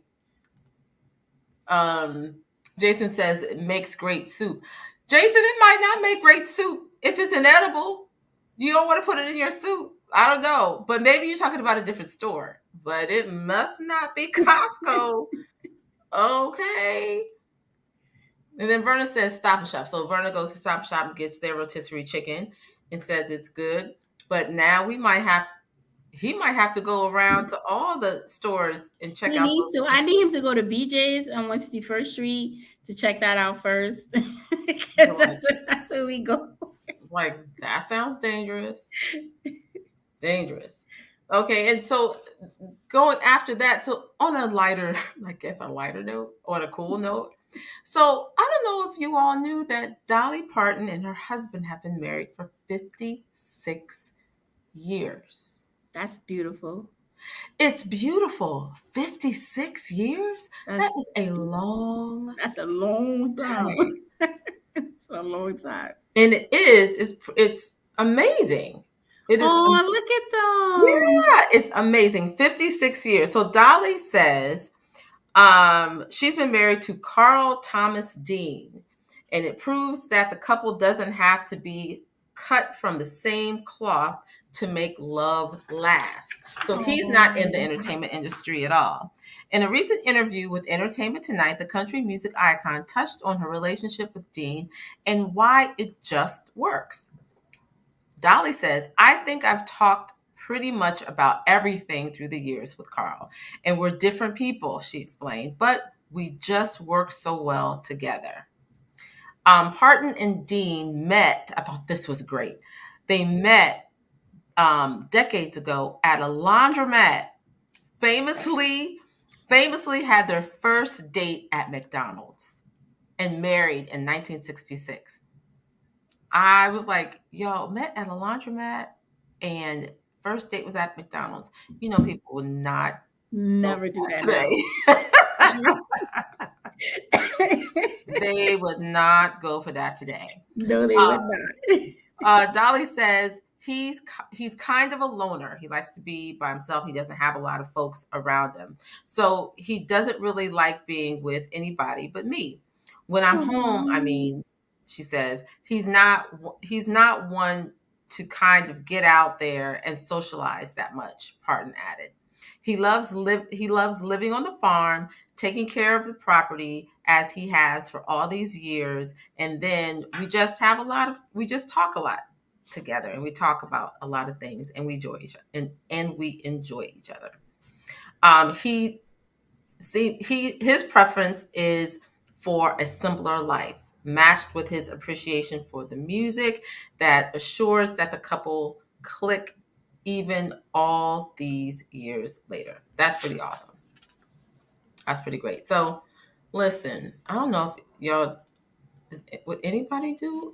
Um, Jason says it makes great soup. Jason, it might not make great soup if it's inedible. You don't want to put it in your soup. I don't know. But maybe you're talking about a different store. But it must not be Costco. Okay. And then Verna says Stop and Shop. So Verna goes to Stop and Shop and gets their rotisserie chicken and says it's good. But now he might have to go around to all the stores and check He out needs to. those. I need him to go to BJ's on 161st Street to check that out first. Because Like, that's where we go. like that sounds dangerous. Dangerous. Okay, and so going after that, so on a lighter, I guess a lighter note, on a cool note. So I don't know if you all knew that Dolly Parton and her husband have been married for 56 years. That's beautiful. It's beautiful. 56 years? That That's is a long that's a long time. time. It's a long time. And it's amazing. It is Oh, look at them. yeah, it's amazing. 56 years. So Dolly says she's been married to Carl Thomas Dean, and it proves that the couple doesn't have to be cut from the same cloth to make love last. So he's not in the Oh. entertainment industry at all. In a recent interview with Entertainment Tonight, the country music icon touched on her relationship with Dean and why it just works. Dolly says, I think I've talked pretty much about everything through the years with Carl. And we're different people, she explained, but we just work so well together. Parton and Dean met. I thought this was great. They met decades ago at a laundromat. Famously, famously had their first date at McDonald's and married in 1966. I was like, yo, met at a laundromat and first date was at McDonald's. You know, people would not go Never for do that that today. They would not go for that today. No, they would not. Dolly says he's kind of a loner. He likes to be by himself. He doesn't have a lot of folks around him, so he doesn't really like being with anybody but me. When I'm home, I mean, she says he's not one to kind of get out there and socialize that much. Parton added. He loves living on the farm, taking care of the property as he has for all these years, and then we just talk a lot together, and we talk about a lot of things, and we enjoy each other, and we enjoy each other. He see he his preference is for a simpler life, matched with his appreciation for the music that assures that the couple click even all these years later. That's pretty awesome. That's pretty great. So, listen, I don't know if y'all would anybody do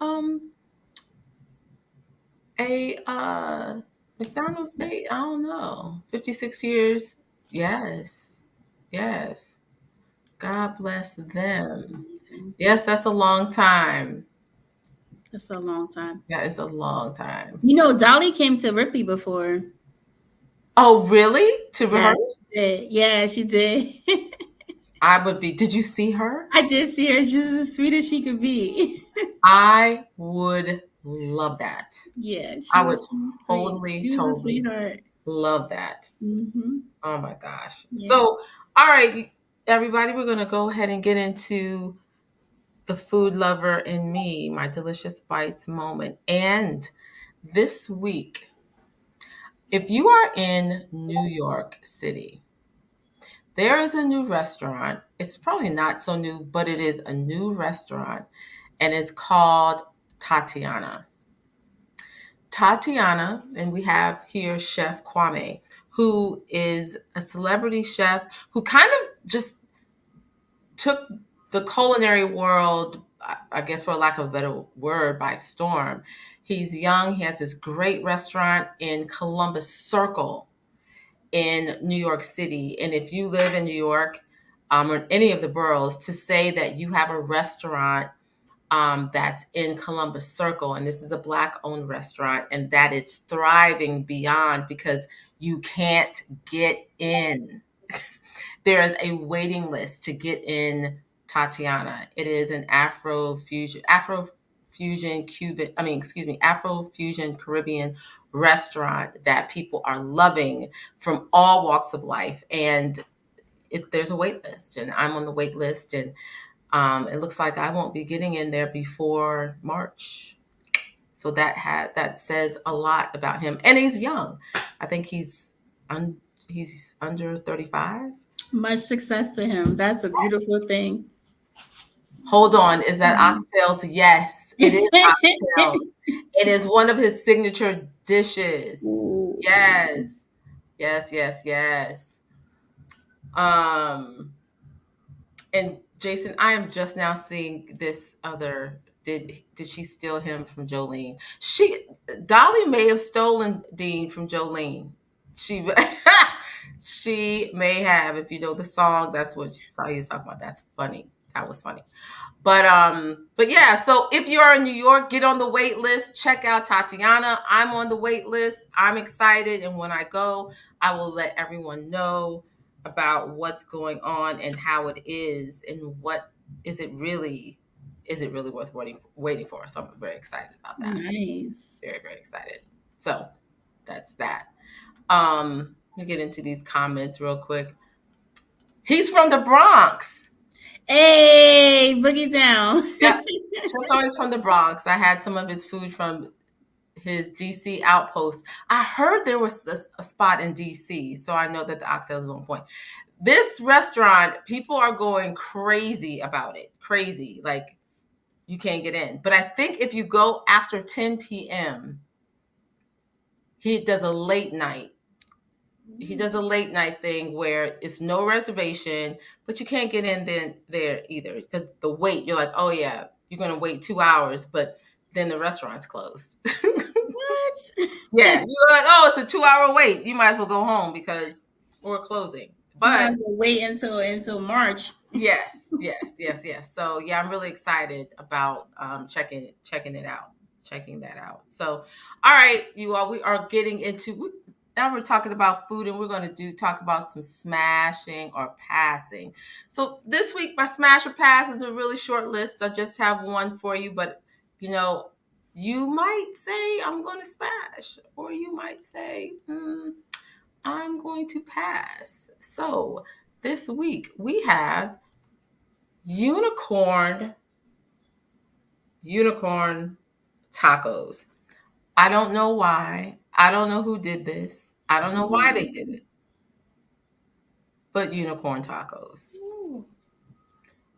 a McDonald's date? I don't know. 56 years. Yes. Yes. God bless them. Amazing. Yes, that's a long time. That's a long time. That is a long time. You know, Dolly came to Ripley before. Oh, really? To Yes, rehearse? she did. Yeah, she did. I would be. Did you see her? I did see her. She's as sweet as she could be. I would love that. Yeah, I she would was sweet. totally, She was a totally sweetheart. love that. Mm-hmm. Oh my gosh. Yeah. So, all right, everybody, we're going to go ahead and get into the food lover in me, my delicious bites moment. And this week, if you are in New York City, there is a new restaurant. It's probably not so new, but it is a new restaurant, and it's called Tatiana. Tatiana, and we have here Chef Kwame, who is a celebrity chef who kind of just took the culinary world, I guess for lack of a better word, by storm. He's young. He has this great restaurant in Columbus Circle in New York City. And if you live in New York or any of the boroughs, to say that you have a restaurant that's in Columbus Circle, and this is a Black-owned restaurant, and that it's thriving beyond because you can't get in. There is a waiting list to get in Tatiana. It is an Afro fusion Caribbean restaurant that people are loving from all walks of life. And there's a wait list, and I'm on the wait list, and it looks like I won't be getting in there before March. So that says a lot about him, and he's young. I think he's under 35. Much success to him. That's a beautiful thing. Hold on, is that oxtails? Yes, it is oxtails. It is one of his signature dishes. Ooh. Yes, yes, yes, yes. And Jason, I am just now seeing this other. Did she steal him from Jolene? Dolly may have stolen Dean from Jolene. She she may have. If you know the song, that's what she saw you talking about. That's funny. That was funny. But yeah, so if you're in New York, get on the wait list. Check out Tatiana. I'm on the wait list. I'm excited, and when I go, I will let everyone know about what's going on and how it is and what is it really is it really worth waiting for? So I'm very excited about that. Nice. Very, very excited. So that's that. Let me get into these comments real quick. He's from the Bronx. Hey, boogie down. Yeah, Choco is from the Bronx. I had some of his food from his DC outpost. I heard there was a spot in DC, so I know that the oxtail is on point. This restaurant, people are going crazy about it. Crazy. Like, you can't get in. But I think if you go after 10 p.m., he does a late night. He does a late night thing where it's no reservation, but you can't get in there either because the wait. You're like, oh yeah, you're gonna wait 2 hours, but then the restaurant's closed. What? Yeah, you're like, oh, it's a 2 hour wait. You might as well go home because we're closing. You might But as well wait until March. yes, yes, yes, yes. So yeah, I'm really excited about checking that out. So, all right, you all, we are getting into now we're talking about food, and we're going to talk about some smashing or passing. So this week, my smash or pass is a really short list. I just have one for you, but you know, you might say I'm going to smash, or you might say I'm going to pass. So this week we have unicorn tacos. I don't know why. I don't know who did this. I don't know why they did it. But unicorn tacos. Ooh.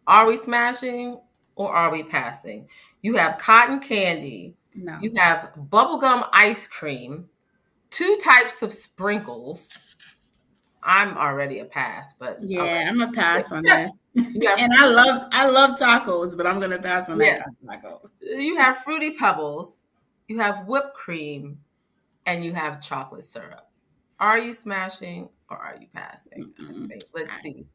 Are we smashing or are we passing? You have cotton candy. No. You have bubblegum ice cream. 2 types of sprinkles. I'm already a pass, but Yeah, I'm gonna pass on this. You have, And I love tacos, but I'm gonna pass on that kind of taco. you have fruity pebbles. You have whipped cream, and you have chocolate syrup. Are you smashing or are you passing? I think. Let's see.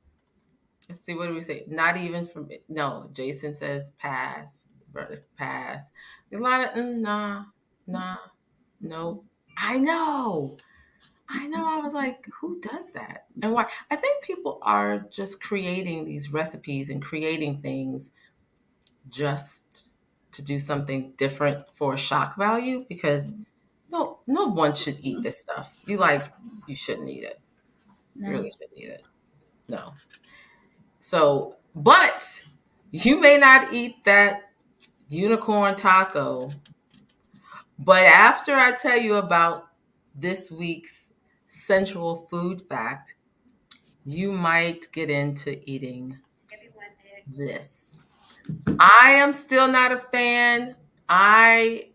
Let's see. What do we say? Not even from no. Jason says pass. Verdict pass. A lot of nah, no. I know. I was like, who does that and why? I think people are just creating these recipes and creating things just to do something different for shock value because no one should eat this stuff. You shouldn't eat it. You No. really shouldn't eat it. No. So, but you may not eat that unicorn taco, but after I tell you about this week's sensual food fact, you might get into eating this. I am still not a fan. But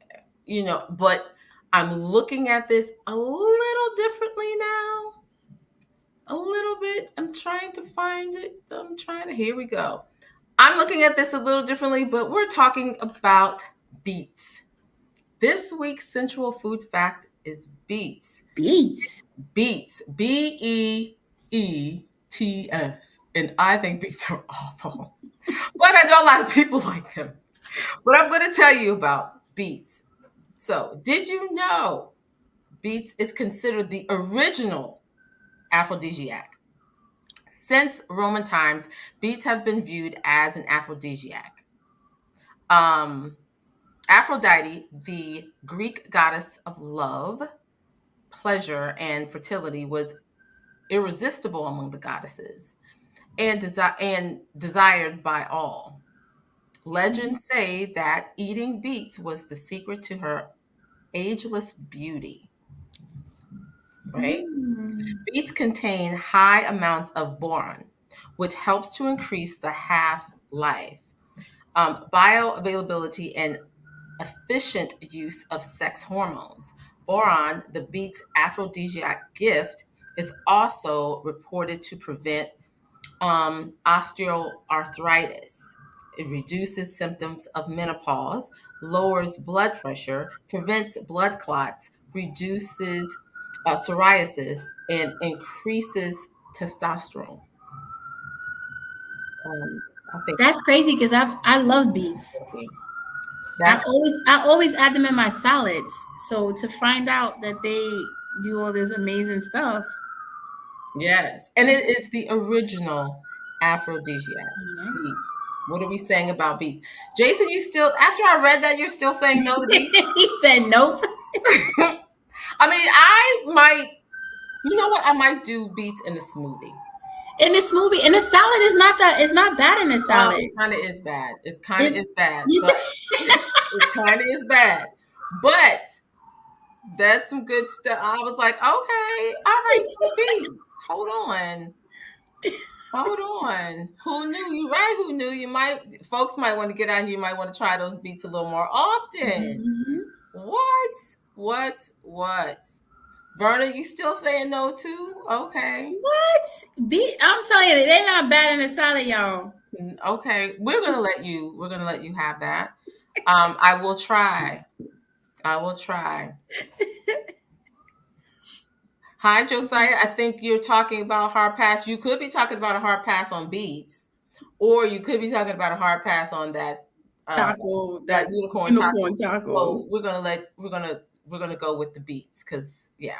I'm looking at this a little differently now. A little bit. I'm trying to find it. Here we go. I'm looking at this a little differently, but we're talking about beets. This week's sensual food fact is beets. Beets. Beets. Beets. And I think beets are awful. But I know a lot of people like them. But I'm going to tell you about beets. So, did you know beets is considered the original aphrodisiac? Since Roman times, beets have been viewed as an aphrodisiac. Aphrodite, the Greek goddess of love, pleasure, and fertility, was irresistible among the goddesses and desired by all. Legends say that eating beets was the secret to her ageless beauty. Right? Beets contain high amounts of boron, which helps to increase the half-life, bioavailability, and efficient use of sex hormones. Boron, the beet's aphrodisiac gift, is also reported to prevent osteoarthritis. It reduces symptoms of menopause, lowers blood pressure, prevents blood clots, reduces psoriasis, and increases testosterone. I think That's crazy because I love beets. that's I always add them in my salads. So to find out that they do all this amazing stuff. yes, and it is the original aphrodisiac. Nice. Beets. What are we saying about beets? Jason, you still, after I read that, you're still saying no to beets? He said nope. I mean, I might, you know what? I might do beets in a smoothie. In the smoothie, in the salad is not that. It's not bad in the salad. It kind of is bad. It kind of It's is bad, you. but it kind of is bad. But that's some good stuff. I was like, okay, all right, some beets. Hold on. Hold on. Who knew? You right? Who knew? You might, folks might want to get out here. You might want to try those beats a little more often. Mhm. What? What? Verna, you still saying no too? Okay. What? I'm telling you, they're not bad in the salad, y'all. Okay. We're gonna let you have that. I will try. I will try. Hi, Josiah. I think you're talking about hard pass. You could be talking about a hard pass on beats, or you could be talking about a hard pass on uh, Taco, that that unicorn taco. unicorn taco. So we're gonna go with the beats because yeah.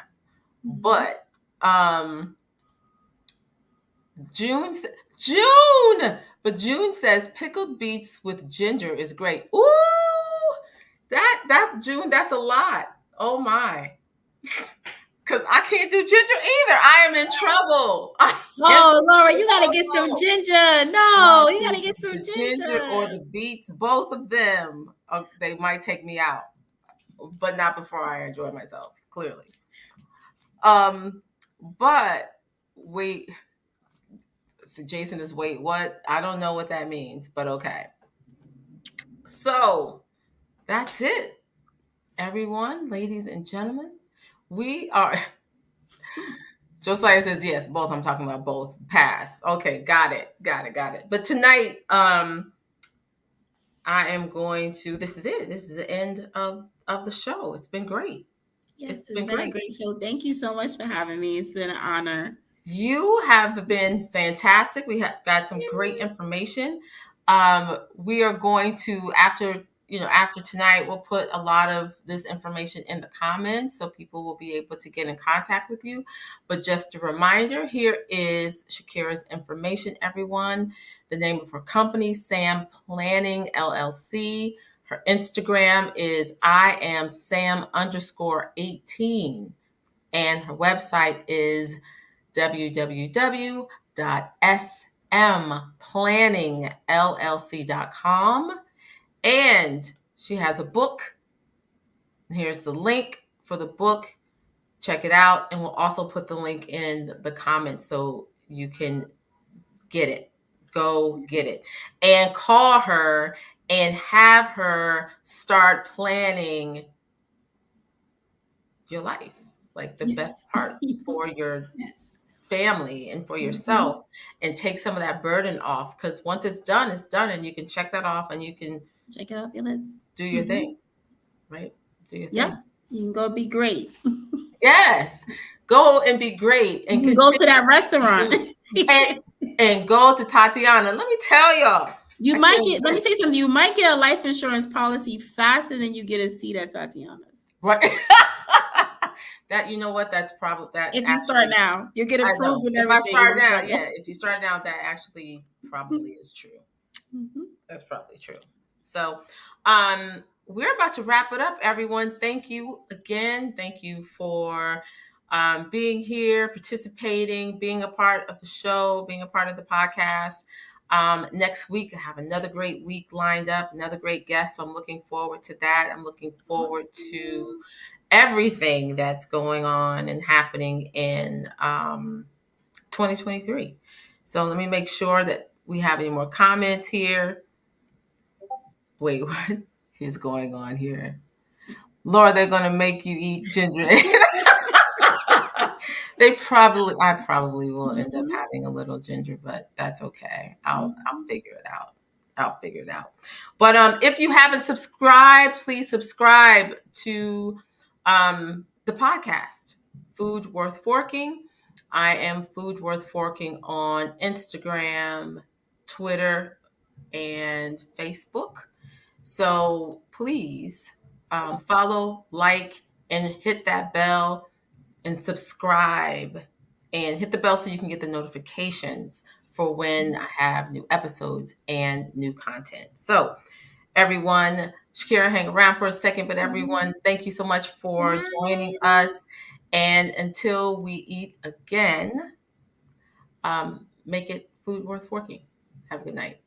Mhm. But June s- June, but June says pickled beets with ginger is great. Ooh, that June, that's a lot. Oh my. Because I can't do ginger either. I am in trouble. I am Oh, Laura, in you gotta get some trouble. ginger. No, you gotta get some The ginger or ginger. the beets, both of them, they might take me out, but not before I enjoy myself. Clearly, but wait. So Jason is wait. What? I don't know what that means, but okay. So that's it, everyone, ladies and gentlemen. We are. Josiah says yes, both. I'm talking about both. Pass. Okay, got it. But tonight, I am going to. This is it. This is the end of the show. It's been great. It's Yes, it's been been a great. great show. Thank you so much for having me. It's been an honor. You have been fantastic. We have got some great information. We are going to, after tonight, we'll put a lot of this information in the comments so people will be able to get in contact with you. But just a reminder, here is Shakira's information, everyone. The name of her company, Sam Planning LLC. Her Instagram is I am Sam _18. And her website is www.smplanningsllc.com. And she has a book. Here's the link for the book. Check it out. And we'll also put the link in the comments so you can get it. Go get it. And call her and have her start planning your life, like the Yes. best part for your Yes. family and for Mhm. yourself, and take some of that burden off, because once it's done and you can check that off and you can Check it out your list. do your Hmm. thing, right? Do your Yep. thing. You can go be great. Yes, go and be great You and can go continue to that to restaurant. do, and go to Tatiana. Let me tell y'all, You I might can't get, let me wait. say something. You might get a life insurance policy faster than you get a seat at Tatiana's. Right. That, you know what, that's probably that If you start actually, now, you'll get I approved know, and if I everything if start you now, start yeah, if you start now, that actually probably is true. now. That's probably true. So, we're about to wrap it up, everyone. Thank you again. Thank you for being here, participating, being a part of the show, being a part of the podcast. Next week, I have another great week lined up, another great guest. So I'm looking forward to that. I'm looking forward to Awesome. everything that's going on and happening in 2023. So let me make sure that we have any more comments here. Wait, what is going on here? Laura, they're going to make you eat ginger ale. I probably will end up Mhm. having a little ginger, but that's okay. I'll Mhm. figure it out. I'll figure it out. But if you haven't subscribed, please subscribe to the podcast, Food Worth Forking. I am Food Worth Forking on Instagram, Twitter, and Facebook. So please follow, like, and hit that bell and subscribe and hit the bell so you can get the notifications for when I have new episodes and new content. So, everyone, Shakira, hang around for a second, but everyone, thank you so much for joining us. And until we eat again, make it food worth forking. Have a good night.